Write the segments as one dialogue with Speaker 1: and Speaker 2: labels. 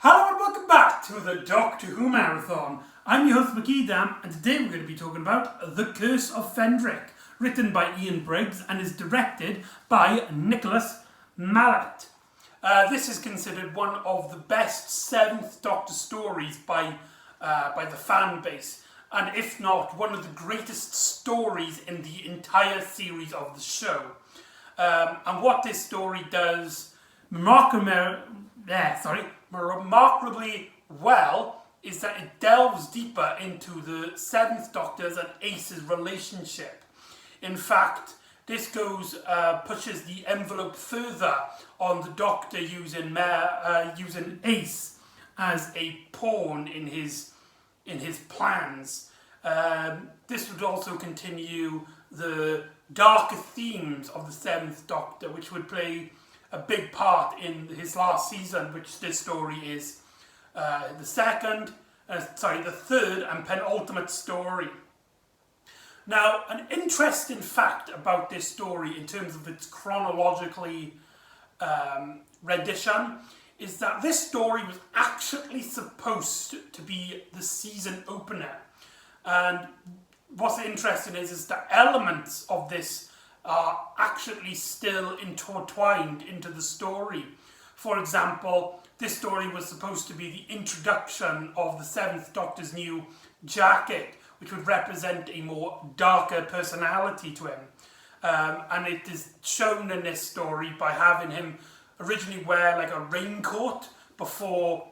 Speaker 1: Hello and welcome back to the Doctor Who Marathon. I'm your host McEdam, and today we're going to be talking about The Curse of Fenric, written by Ian Briggs and is directed by Nicholas Mallet. This is considered one of the best Seventh Doctor stories by the fan base, and if not, one of the greatest stories in the entire series of the show. And what this story does remarkably well is that it delves deeper into the Seventh Doctor's and Ace's relationship. In fact, this pushes the envelope further on the Doctor using Ace as a pawn in his plans. This would also continue the darker themes of the Seventh Doctor, which would play a big part in his last season, which this story is the third and penultimate story. Now, an interesting fact about this story in terms of its chronologically rendition is that this story was actually supposed to be the season opener. And what's interesting is that elements of this are actually still intertwined into the story. For example, this story was supposed to be the introduction of the Seventh Doctor's new jacket, which would represent a more darker personality to him. And it is shown in this story by having him originally wear like a raincoat before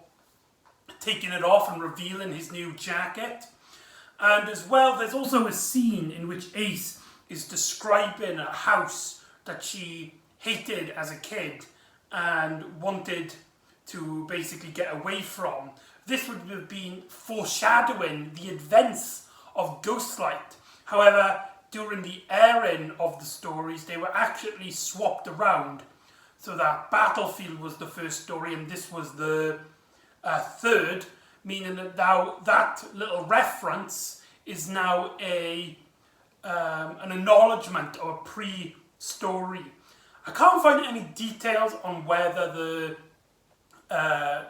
Speaker 1: taking it off and revealing his new jacket. And as well, there's also a scene in which Ace is describing a house that she hated as a kid and wanted to basically get away from. This would have been foreshadowing the events of Ghostlight. However, during the airing of the stories, they were actually swapped around. So that Battlefield was the first story and this was the third, meaning that now that little reference is now an acknowledgement of a pre-story. I can't find any details on whether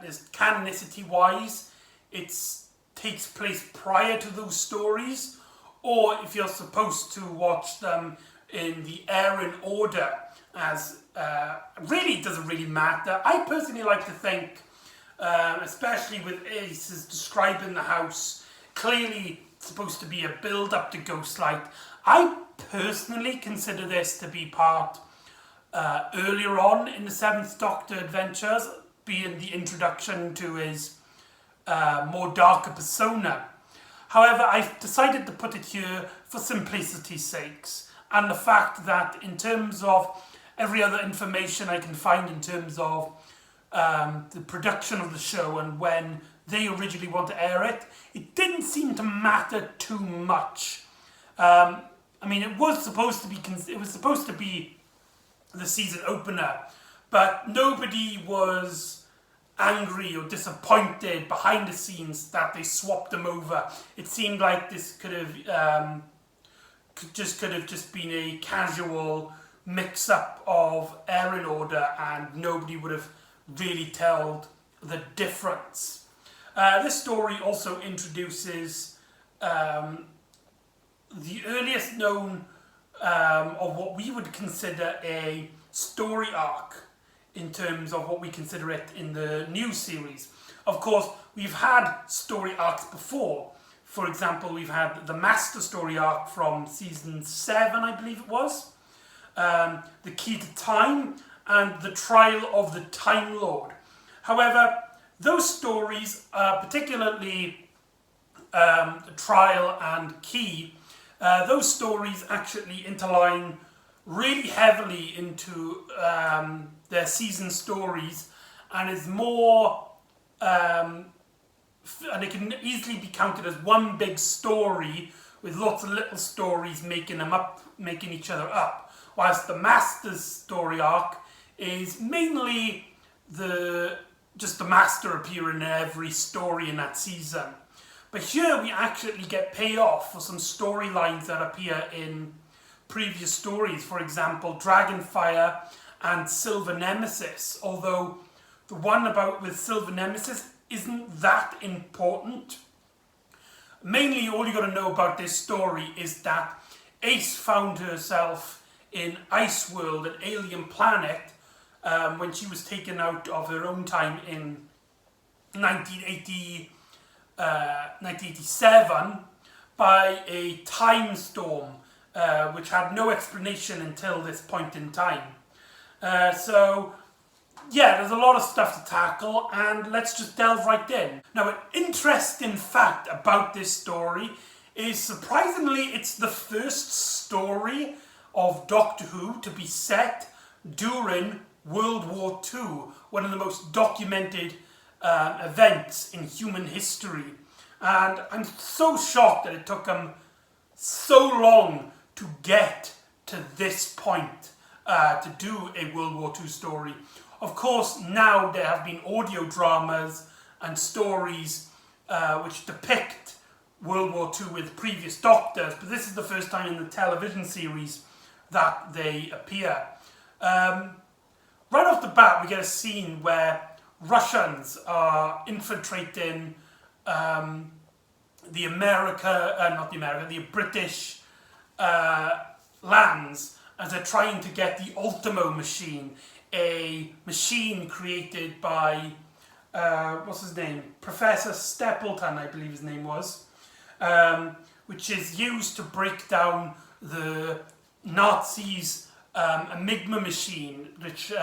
Speaker 1: this canonicity-wise it takes place prior to those stories, or if you're supposed to watch them in the airing order, as really doesn't really matter. I personally like to think, especially with Ace is describing the house, clearly supposed to be a build-up to Ghostlight. I personally consider this to be part earlier on in the Seventh Doctor adventures, being the introduction to his more darker persona. However, I've decided to put it here for simplicity's sakes, and the fact that in terms of every other information I can find in terms of the production of the show and when they originally want to air it, it didn't seem to matter too much. I mean, it was supposed to be the season opener, but nobody was angry or disappointed behind the scenes that they swapped them over. It seemed like this could have just been a casual mix-up of airing order, and nobody would have really told the difference. This story also introduces the earliest known of what we would consider a story arc in terms of what we consider it in the new series. Of course, we've had story arcs before. For example, we've had the Master story arc from season 7, I believe it was, The Key to Time, and The Trial of the Time Lord. However, those stories, particularly The Trial and Key, those stories actually interline really heavily into their season stories, and is more, and it can easily be counted as one big story with lots of little stories making each other up. Whilst the Master's story arc is mainly just the Master appearing in every story in that season. But here we actually get payoff for some storylines that appear in previous stories. For example, Dragonfire and Silver Nemesis, although the one about with Silver Nemesis isn't that important. Mainly all you got to know about this story is that Ace found herself in Iceworld, an alien planet, when she was taken out of her own time in 1987 by a time storm, which had no explanation until this point in time. So, yeah, there's a lot of stuff to tackle, and let's just delve right in. Now, an interesting fact about this story is, surprisingly, it's the first story of Doctor Who to be set during World War II, one of the most documented events in human history. And I'm so shocked that it took them so long to get to this point to do a World War II story. Of course, now there have been audio dramas and stories which depict World War II with previous Doctors, but this is the first time in the television series that they appear. Right off the bat, we get a scene where Russians are infiltrating the British lands as they're trying to get the Ultimo machine, a machine created by, what's his name? Professor Stapleton, I believe his name was, which is used to break down the Nazis' McEdam machine, which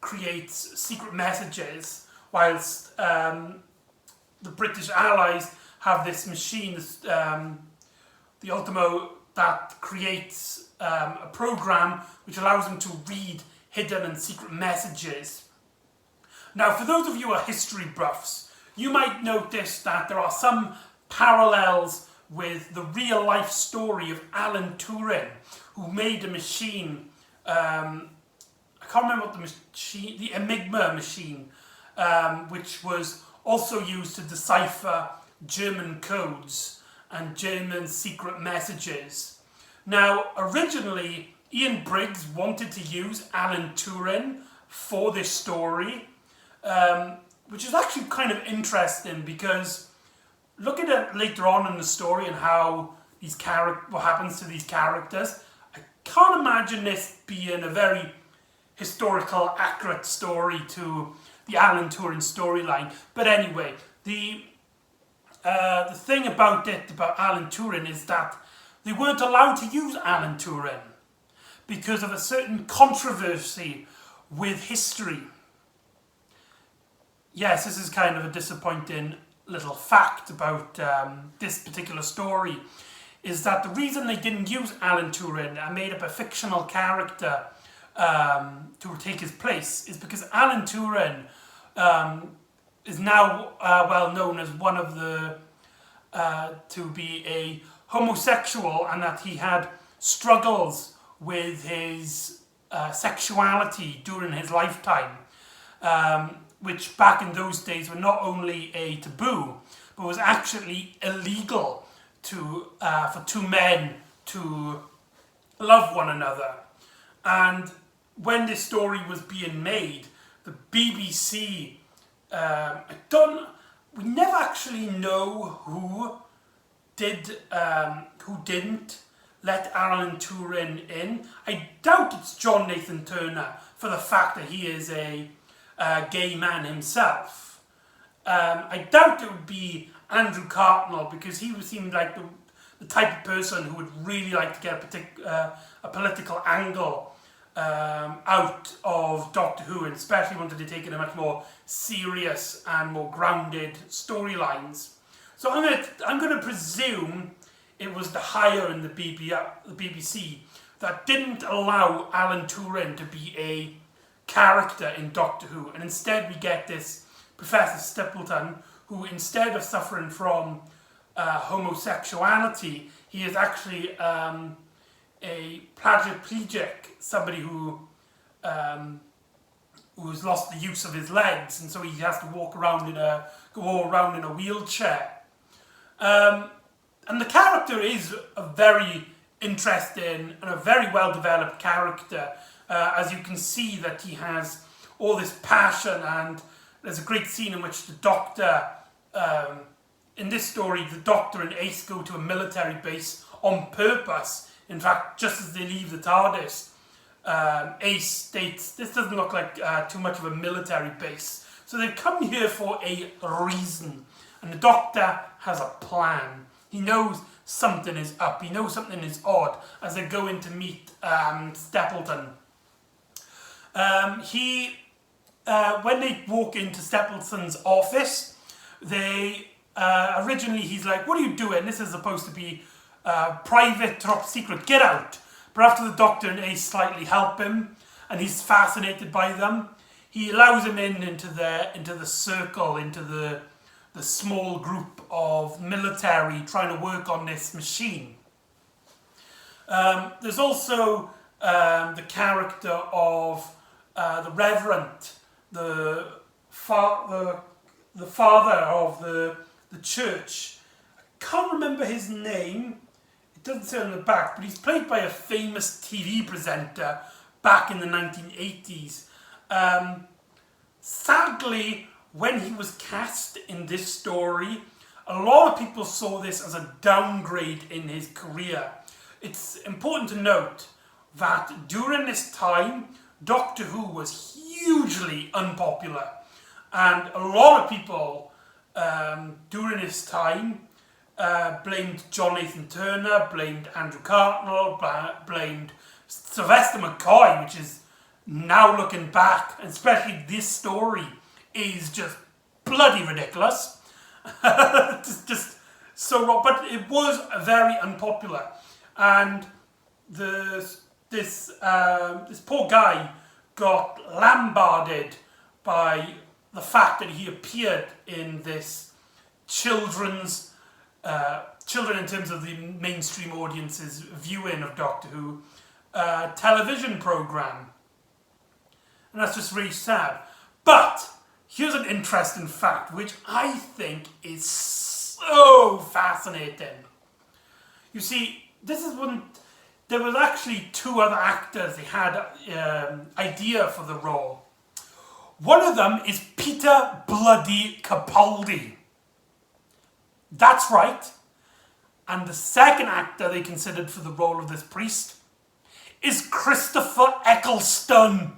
Speaker 1: creates secret messages, whilst the British Allies have this machine, the Ultimo, that creates a program which allows them to read hidden and secret messages. Now, for those of you who are history buffs, you might notice that there are some parallels with the real-life story of Alan Turing, who made a machine, I can't remember what the machine, the Enigma machine, which was also used to decipher German codes and German secret messages. Now, originally, Ian Briggs wanted to use Alan Turing for this story, which is actually kind of interesting because look at it later on in the story and how what happens to these characters. I can't imagine this being a very historical, accurate story to the Alan Turing storyline. But anyway, the thing about Alan Turing is that they weren't allowed to use Alan Turing because of a certain controversy with history. Yes, this is kind of a disappointing little fact about this particular story, is that the reason they didn't use Alan Turing and made up a fictional character to take his place is because Alan Turing is now well known as one of the to be a homosexual, and that he had struggles with his sexuality during his lifetime, which back in those days were not only a taboo, but was actually illegal to for two men to love one another. And when this story was being made, the BBC, we never actually know who didn't let Alan Turing in. I doubt it's John Nathan Turner, for the fact that he is a gay man himself. I doubt it would be Andrew Cartnell, because he seemed like the type of person who would really like to get a political angle out of Doctor Who, and especially wanted to take in a much more serious and more grounded storylines. So I'm going to presume it was the hire in the BBC that didn't allow Alan Turing to be a character in Doctor Who, and instead we get this Professor Stapleton, who, instead of suffering from homosexuality, he is actually a paraplegic, somebody who's lost the use of his legs, and so he has to go around in a wheelchair. And the character is a very interesting and a very well developed character, as you can see that he has all this passion, and there's a great scene in which the Doctor, in this story, the Doctor and Ace go to a military base on purpose. In fact, just as they leave the TARDIS, Ace states, this doesn't look like too much of a military base. So they've come here for a reason. And the Doctor has a plan. He knows something is up. He knows something is odd as they go in to meet Stapleton. When they walk into Stapleton's office, originally he's like, what are you doing? This is supposed to be private, top secret, get out. But after the Doctor and Ace slightly help him, and he's fascinated by them, he allows him into the circle, into the small group of military trying to work on this machine. There's also the character of the Reverend, the father of the church. I can't remember his name. It doesn't say on the back, but he's played by a famous TV presenter back in the 1980s. Sadly, when he was cast in this story, a lot of people saw this as a downgrade in his career. It's important to note that during this time, Doctor Who was hugely unpopular, and a lot of people during this time blamed John Nathan Turner, blamed Andrew Cartnell, blamed Sylvester McCoy, which is now looking back, especially this story, is just bloody ridiculous. just so wrong. But it was very unpopular, and this poor guy got lambarded by the fact that he appeared in this children in terms of the mainstream audience's viewing of Doctor Who television program, and that's just really sad. But here's an interesting fact which I think is so fascinating. You see, this is when there was actually two other actors they had idea for the role. One of them is Peter bloody Capaldi. That's right. And the second actor they considered for the role of this priest is Christopher Eccleston.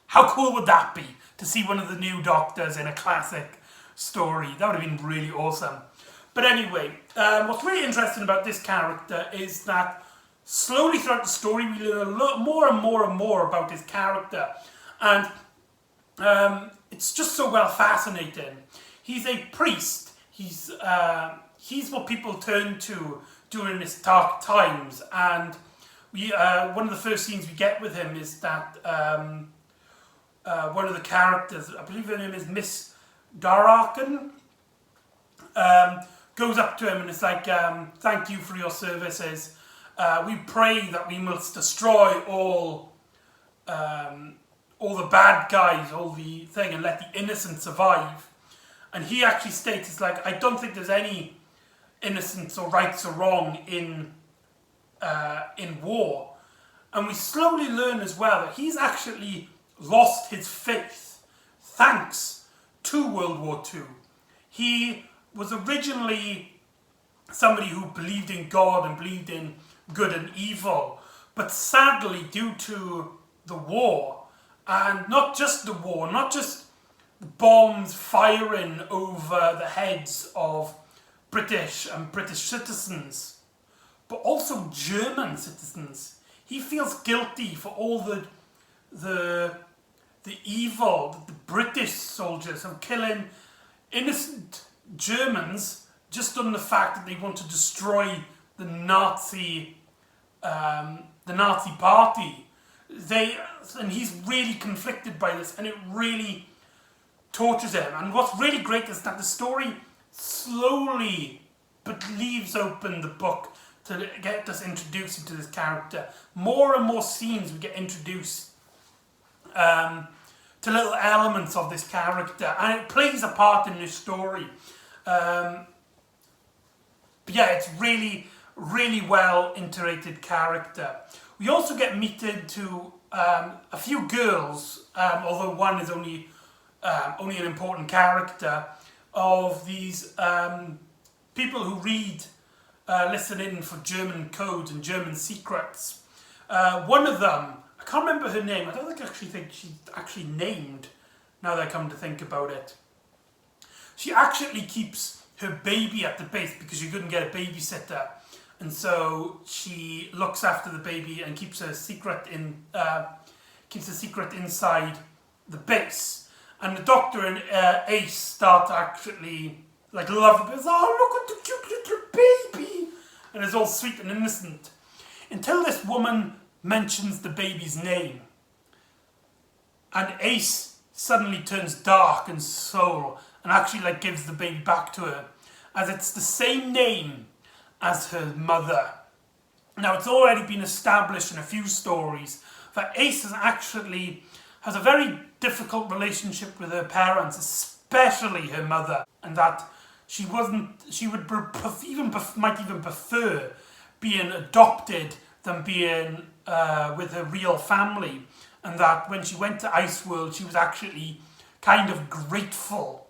Speaker 1: How cool would that be to see one of the new Doctors in a classic story? That would have been really awesome. But anyway, what's really interesting about this character is that slowly throughout the story we learn a lot more and more and more about his character. And it's just so well fascinating. He's a priest. He's what people turn to during this dark times. And one of the first scenes we get with him is that one of the characters, I believe her name is Miss Darakan, goes up to him and it's like, thank you for your services. We pray that we must destroy all the bad guys, all the thing, and let the innocent survive. And he actually states, it's like, I don't think there's any innocence or rights or wrong in war. And we slowly learn as well that he's actually lost his faith thanks to World War II. He was originally somebody who believed in God and believed in good and evil, but sadly due to the war, and not just the war, not just bombs firing over the heads of British and British citizens, but also German citizens. He feels guilty for all the evil that the British soldiers are killing innocent Germans just on the fact that they want to destroy the Nazi party. And he's really conflicted by this, and it really tortures him. And what's really great is that the story slowly but leaves open the book to get us introduced into this character. More and more scenes we get introduced to little elements of this character, and it plays a part in this story. But yeah, it's really, really well iterated character. We also get meted to a few girls, although one is only an important character, of these people who read, listen in for German codes and German secrets. One of them, I can't remember her name. I don't think she's actually named, now that I come to think about it. She actually keeps her baby at the base because she couldn't get a babysitter. And so she looks after the baby and keeps a secret inside the base. And the Doctor and Ace start to actually love the baby. Oh, look at the cute little baby! And it's all sweet and innocent. Until this woman mentions the baby's name. And Ace suddenly turns dark and soul and actually gives the baby back to her, as it's the same name as her mother. Now, it's already been established in a few stories that Ace has a very difficult relationship with her parents, especially her mother, and that might even prefer being adopted than being with her real family, and that when she went to Iceworld, she was actually kind of grateful.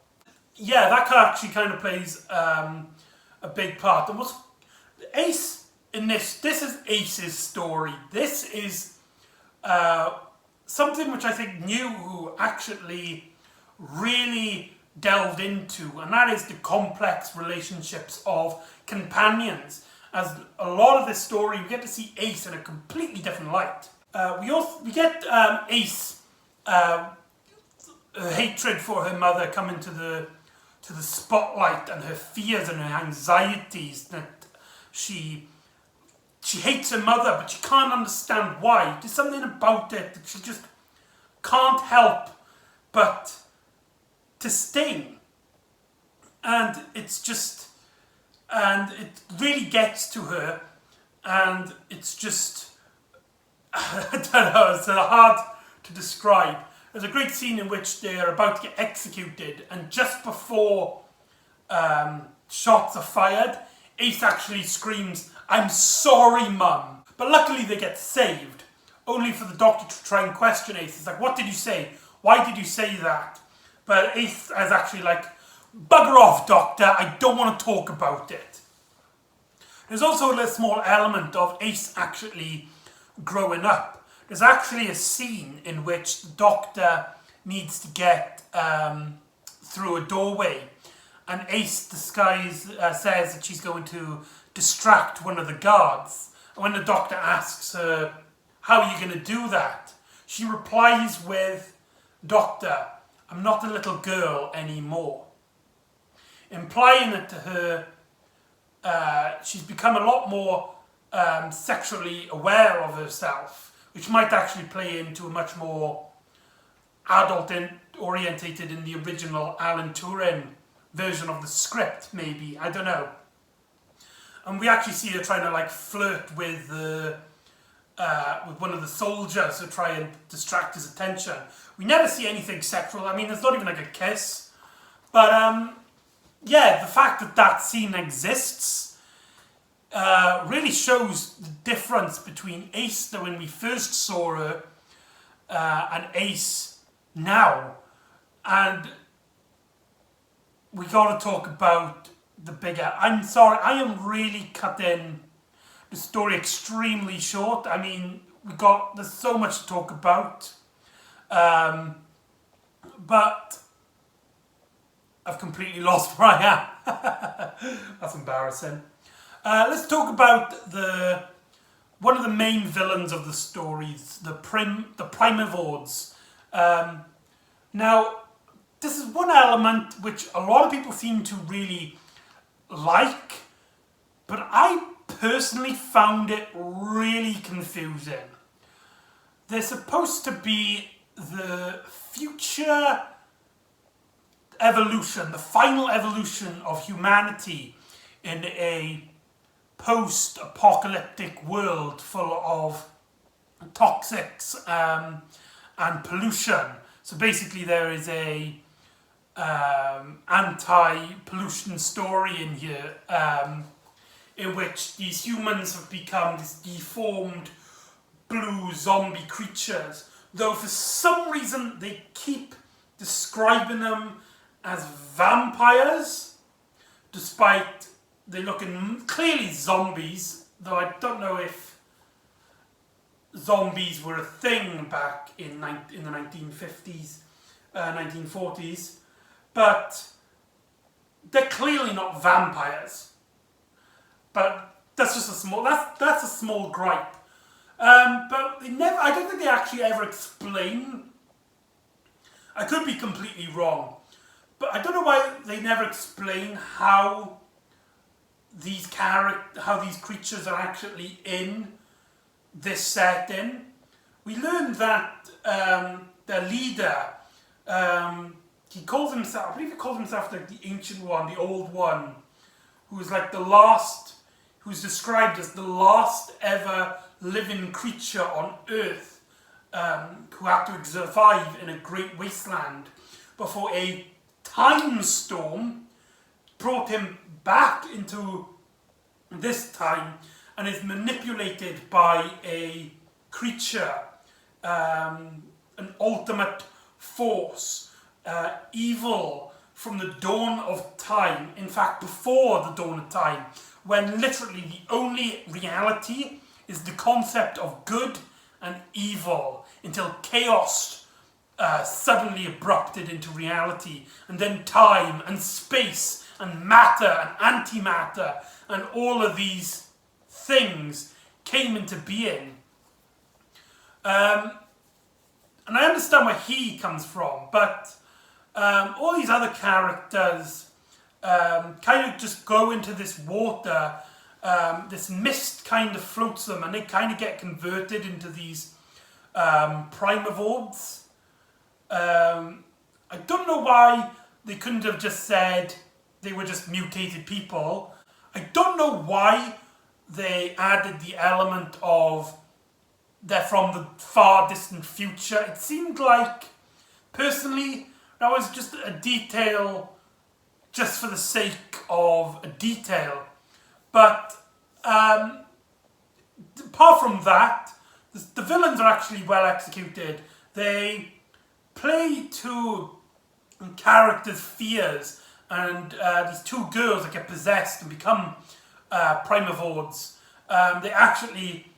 Speaker 1: Yeah, that actually kind of plays a big part. And what's Ace in this is Ace's story. This is something which I think New actually really delved into, and that is the complex relationships of companions. As a lot of this story, we get to see Ace in a completely different light. We get Ace hatred for her mother coming to the spotlight, and her fears and her anxieties that she hates her mother, but she can't understand why. There's something about it that she just can't help but to sting. And it really gets to her, and it's just, I don't know, it's hard to describe. There's a great scene in which they're about to get executed, and just before shots are fired, Ace actually screams, "I'm sorry, Mum." But luckily they get saved, only for the Doctor to try and question Ace. It's like, what did you say? Why did you say that? But Ace is actually like, bugger off, Doctor, I don't want to talk about it. There's also a small element of Ace actually growing up. There's actually a scene in which the Doctor needs to get through a doorway, and Ace says that she's going to distract one of the guards. And when the Doctor asks her, how are you going to do that? She replies with, "Doctor, I'm not a little girl anymore." Implying that to her, she's become a lot more sexually aware of herself, which might actually play into a much more adult-orientated in the original Alan Turing version of the script, maybe. I don't know. And we actually see her trying to flirt with one of the soldiers to try and distract his attention. We never see anything sexual. I mean, there's not even a kiss. But yeah, the fact that that scene exists really shows the difference between Ace when we first saw her and Ace now. And we got to talk about the bigger... I'm sorry, I am really cutting the story extremely short. I mean, there's so much to talk about. But I've completely lost where I am. That's embarrassing. Let's talk about one of the main villains of the stories, the Primivores. Now, this is one element which a lot of people seem to really like, but I personally found it really confusing. They're supposed to be the future evolution, the final evolution of humanity in a post-apocalyptic world full of toxics and pollution. So basically there is a anti-pollution story in here in which these humans have become this deformed blue zombie creatures, though for some reason they keep describing them as vampires, despite they looking clearly zombies, though I don't know if zombies were a thing back in the 1950s, 1940s, but they're clearly not vampires. But that's just a small, that's a small gripe. But they never, I don't think they actually ever explain. I could be completely wrong, but I don't know why they never explain how these creatures are actually in this setting. We learned that their leader, he calls himself, I believe he calls himself like the Ancient One, the Old One, who's like the last, who's described as the last ever living creature on Earth, who had to survive in a great wasteland before a time storm brought him back into this time and is manipulated by a creature, an ultimate force, evil from the dawn of time, in fact before the dawn of time, when literally the only reality is the concept of good and evil, until chaos suddenly abrupted into reality, and then time and space and matter and antimatter and all of these things came into being. And I understand where he comes from, but all these other characters kind of just go into this water. This mist kind of floats them and they kind of get converted into these primivores. I don't know why they couldn't have just said they were just mutated people. I don't know why they added the element of they're from the far distant future. It seemed like, personally, that was just a detail just for the sake of a detail. But apart from that, the villains are actually well executed. They play to characters' fears, and these two girls that get possessed and become primivores, they actually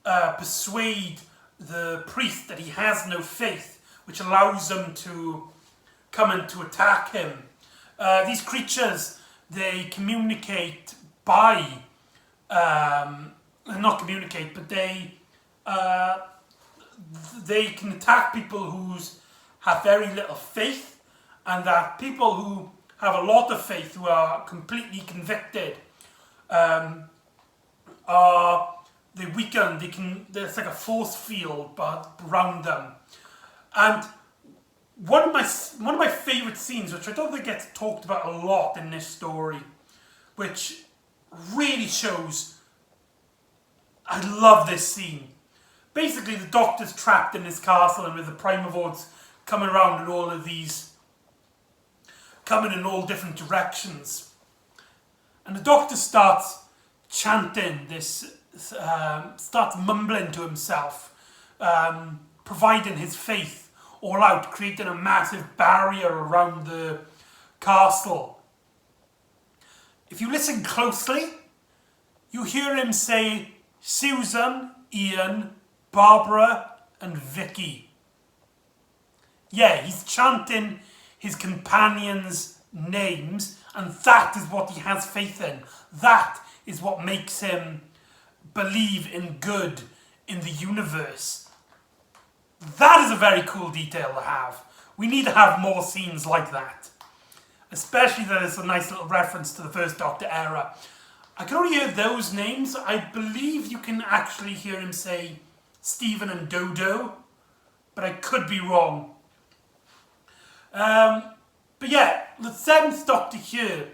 Speaker 1: persuade the priest that he has no faith, which allows them to come and to attack him. These creatures, they communicate by, not communicate, but they can attack people who have very little faith, and that people who have a lot of faith, who are completely convicted, they weaken. There's like a force field around them. And one of my favourite scenes, which I don't think gets talked about a lot in this story, which really shows, I love this scene. Basically, the Doctor's trapped in his castle, and with the primivores coming around and all of these, coming in all different directions. And the Doctor starts chanting this, starts mumbling to himself, providing his faith all out, creating a massive barrier around the castle. If you listen closely, you hear him say Susan, Ian, Barbara and Vicky. Yeah, he's chanting his companions' names, and that is what he has faith in. That is what makes him believe in good in the universe. That is a very cool detail to have. We need to have more scenes like that. Especially that it's a nice little reference to the first Doctor era. I can only hear those names. I believe you can actually hear him say Stephen and Dodo, but I could be wrong. But yeah, the seventh Doctor here,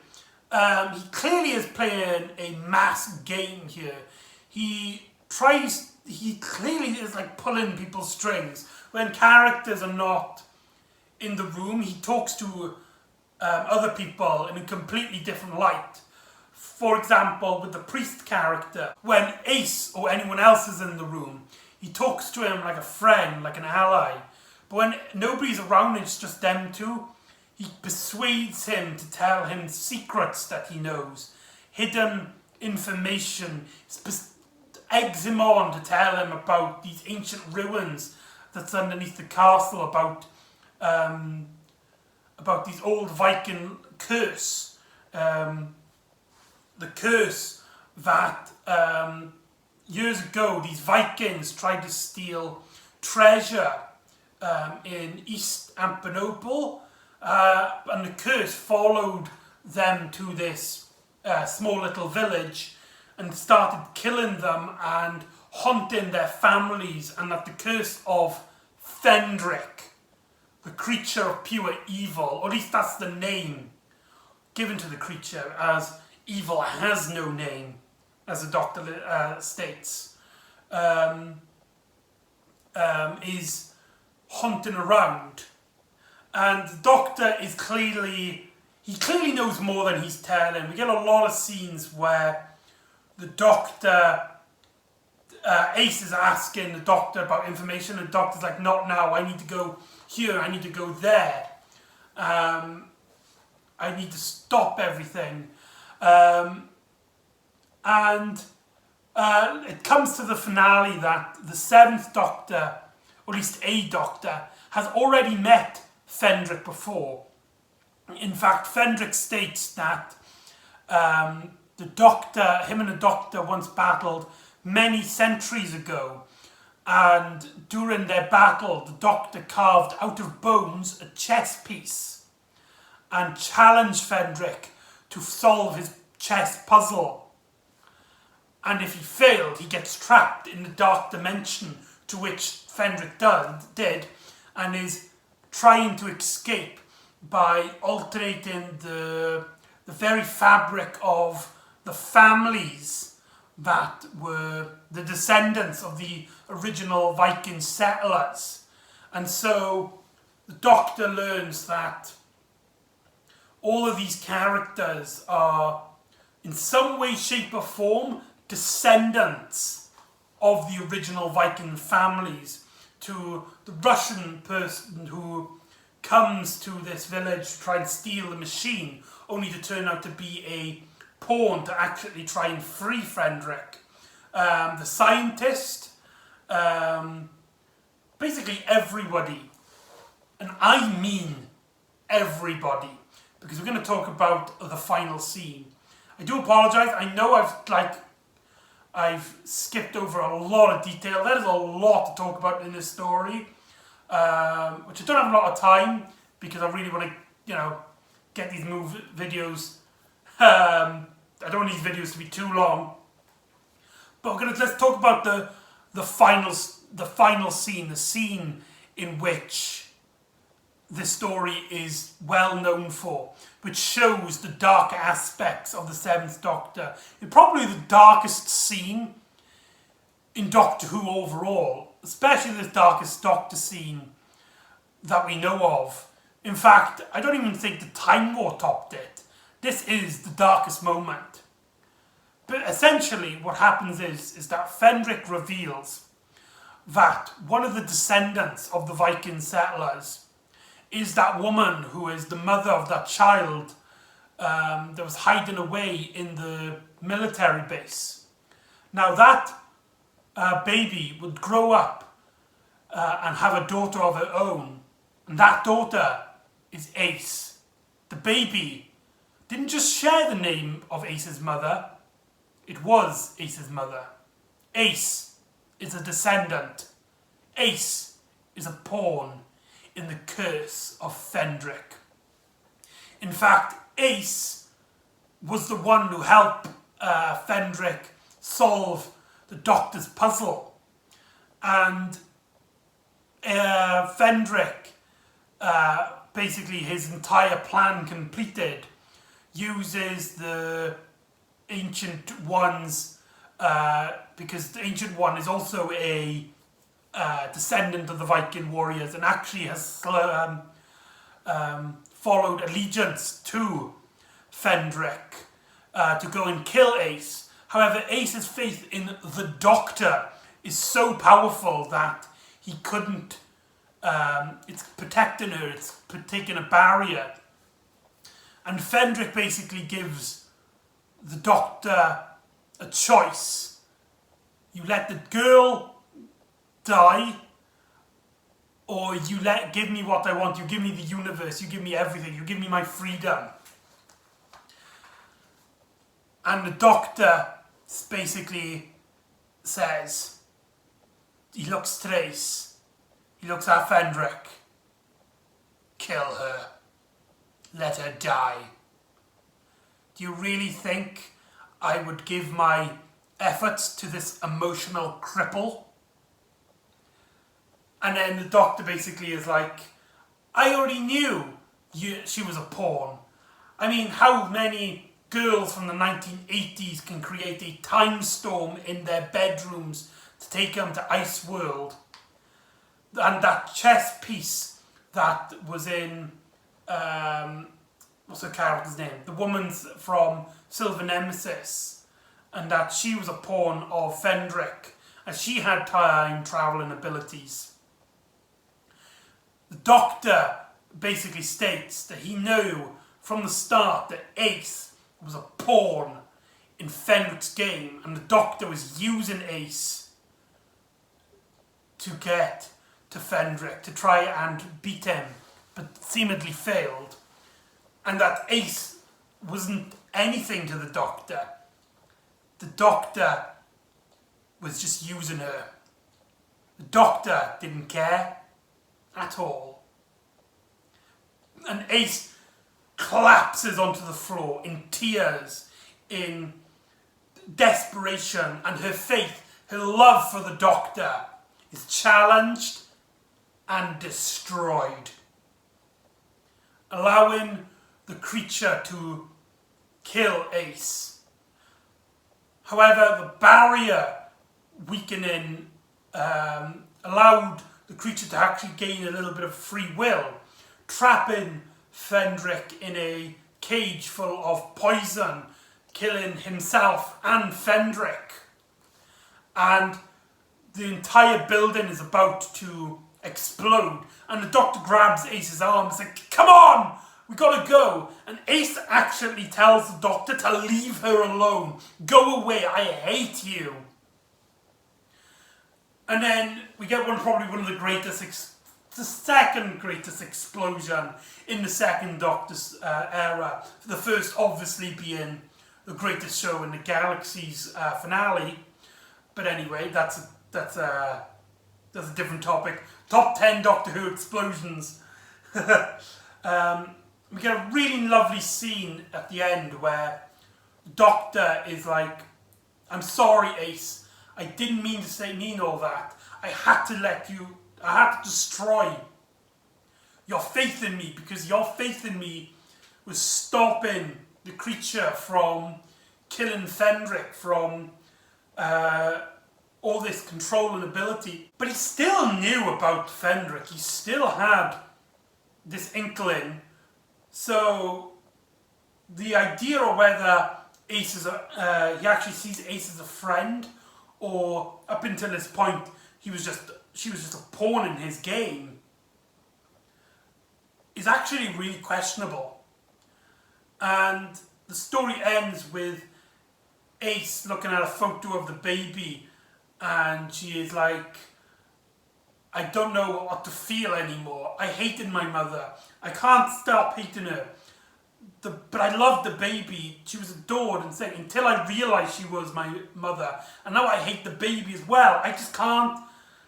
Speaker 1: he clearly is playing a mass game here. He clearly is like pulling people's strings. When characters are not in the room, he talks to other people in a completely different light. For example, with the priest character, when Ace or anyone else is in the room, He talks to him like a friend, like an ally. But when nobody's around, it's just them two, he persuades him to tell him secrets that he knows, hidden information, eggs him on to tell him about these ancient ruins that's underneath the castle, about these old Viking curse. The curse that years ago these Vikings tried to steal treasure in East Ampanople, and the curse followed them to this small little village and started killing them and haunting their families, and that the curse of Fenric, the creature of pure evil, or at least that's the name given to the creature, as evil has no name, as the Doctor states, is haunting around. And the Doctor is clearly knows more than he's telling. We get a lot of scenes where the Doctor, Ace is asking the Doctor about information, and the Doctor's like, not now, I need to go here, I need to go there. I need to stop everything. And it comes to the finale that the seventh Doctor, or at least a Doctor, has already met Fenric before. In fact, Fenric states that him and the Doctor once battled many centuries ago, and during their battle, the Doctor carved out of bones a chess piece and challenged Fenric to solve his chess puzzle. And if he failed, he gets trapped in the dark dimension to which Fenric did, and is trying to escape by alterating the very fabric of the families that were the descendants of the original Viking settlers. And so the Doctor learns that all of these characters are in some way, shape or form descendants of the original Viking families, to the Russian person who comes to this village to try and steal the machine, only to turn out to be a pawn to actually try and free Fenric. The scientist, basically everybody, and I mean everybody, because we're going to talk about the final scene. I do apologise, I know I've skipped over a lot of detail. There's a lot to talk about in this story, which I don't have a lot of time, because I really want to, get these videos. I don't want these videos to be too long. But let's talk about the final scene, the scene in which this story is well known for, which shows the dark aspects of the Seventh Doctor. It's probably the darkest scene in Doctor Who overall, especially the darkest Doctor scene that we know of. In fact, I don't even think the Time War topped it. This is the darkest moment. But essentially what happens is that Fenric reveals that one of the descendants of the Viking settlers is that woman who is the mother of that child that was hiding away in the military base. Now that baby would grow up and have a daughter of her own, and that daughter is Ace. The baby didn't just share the name of Ace's mother, it was Ace's mother. Ace is a descendant. Ace is a pawn in the curse of Fenric. In fact, Ace was the one who helped Fenric solve the Doctor's puzzle. And Fenric, basically his entire plan completed, uses the Ancient Ones, because the Ancient One is also a descendant of the Viking warriors, and actually has followed allegiance to Fenric to go and kill Ace. However, Ace's faith in the Doctor is so powerful that he couldn't, it's protecting her, it's taking a barrier. And Fenric basically gives the Doctor a choice. You let the girl die, or you give me what I want. You give me the universe, you give me everything, you give me my freedom. And the Doctor basically says, he looks at Ace, he looks at Fenric, kill her, let her die. Do you really think I would give my efforts to this emotional cripple? And then the Doctor basically is like, I already knew she was a pawn. I mean, how many girls from the 1980s can create a time storm in their bedrooms to take them to Ice World? And that chess piece that was in, what's her character's name? The woman's from Silver Nemesis. And that she was a pawn of Fenric. And she had time traveling abilities. The Doctor basically states that he knew from the start that Ace was a pawn in Fenric's game, and the Doctor was using Ace to get to Fenric, to try and beat him, but seemingly failed. And that Ace wasn't anything to the Doctor. The Doctor was just using her. The Doctor didn't care at all. And Ace collapses onto the floor in tears, in desperation, and her faith, her love for the Doctor is challenged and destroyed, allowing the creature to kill Ace. However, the barrier weakening allowed the creature to actually gain a little bit of free will, trapping Fenric in a cage full of poison, killing himself and Fenric. And the entire building is about to explode, and the Doctor grabs Ace's arm and says, come on, we gotta go. And Ace actually tells the Doctor to leave her alone. Go away, I hate you. And then we get probably one of the greatest, the second greatest explosion in the second Doctor's era. The first obviously being the greatest show in the galaxy's finale. But anyway, that's a different topic. Top 10 Doctor Who explosions. We get a really lovely scene at the end where the Doctor is like, I'm sorry, Ace. I didn't mean to mean all that. I had to destroy your faith in me, because your faith in me was stopping the creature from killing Fenric, from all this control and ability. But he still knew about Fenric. He still had this inkling. So the idea of whether Ace is he actually sees Ace as a friend, or up until this point she was just a pawn in his game, is actually really questionable. And the story ends with Ace looking at a photo of the baby, and she is like, I don't know what to feel anymore. I hated my mother. I can't stop hating her. But I loved the baby. She was adored and said, until I realised she was my mother. And now I hate the baby as well. I just can't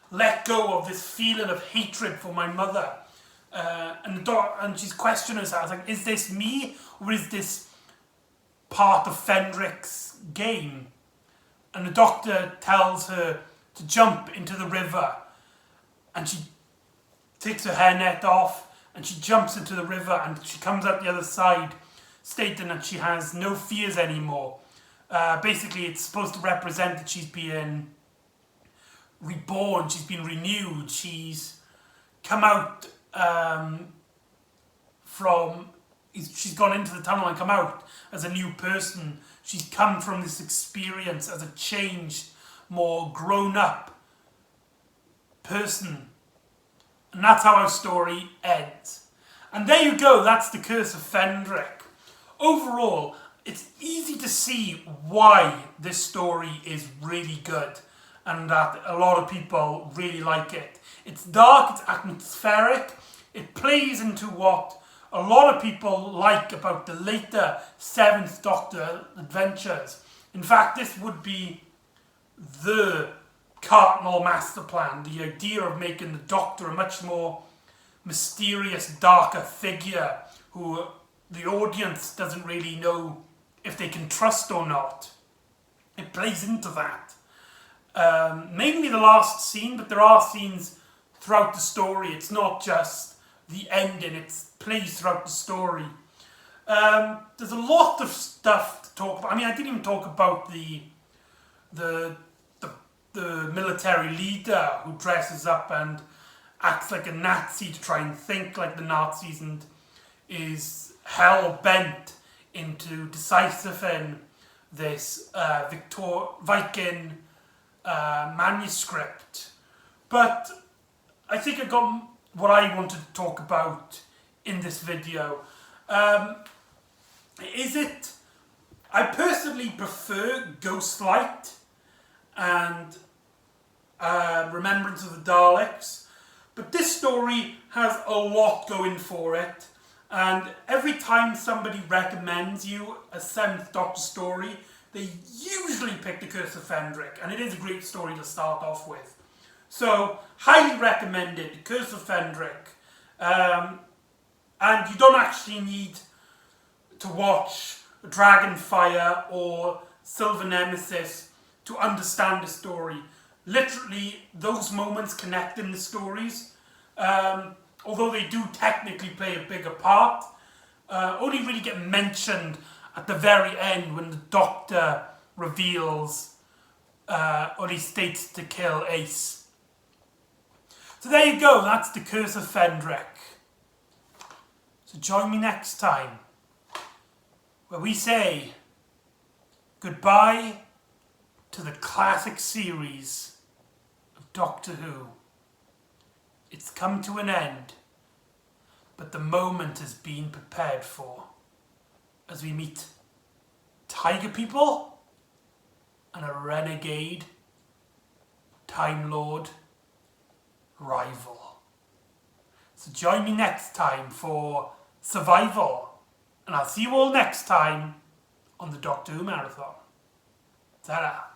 Speaker 1: let go of this feeling of hatred for my mother. And she's questioning herself. Like, is this me? Or is this part of Fenric's game? And the Doctor tells her to jump into the river. And she takes her hairnet off. And she jumps into the river, and she comes out the other side, stating that she has no fears anymore. Basically, it's supposed to represent that she's being reborn, she's been renewed, she's come out she's gone into the tunnel and come out as a new person. She's come from this experience as a changed, more grown-up person. And that's how our story ends. And there you go, that's the Curse of Fenric. Overall, it's easy to see why this story is really good and that a lot of people really like it. It's dark, it's atmospheric, it plays into what a lot of people like about the later 7th Doctor adventures. In fact, this would be the cardinal master plan, the idea of making the Doctor a much more mysterious, darker figure who the audience doesn't really know if they can trust or not. It plays into that. Mainly the last scene, but there are scenes throughout the story. It's not just the ending, it plays throughout the story. There's a lot of stuff to talk about. I mean, I didn't even talk about the military leader who dresses up and acts like a Nazi to try and think like the Nazis and is hell-bent into deciphering this Viking manuscript. But I think I got what I wanted to talk about in this video. I personally prefer Ghostlight and Remembrance of the Daleks, but this story has a lot going for it, and every time somebody recommends you a 7th Doctor story, they usually pick the Curse of Fenric, and it is a great story to start off with. So, highly recommended, Curse of Fenric. And you don't actually need to watch Dragonfire or Silver Nemesis to understand the story. Literally, those moments connecting the stories, although they do technically play a bigger part, only really get mentioned at the very end when the Doctor reveals, or he states to kill Ace. So there you go, that's the Curse of Fenric. So join me next time, where we say goodbye to the classic series of Doctor Who. It's come to an end, but the moment has been prepared for as we meet Tiger People and a renegade Time Lord rival. So join me next time for Survival, and I'll see you all next time on the Doctor Who Marathon. Ta-da!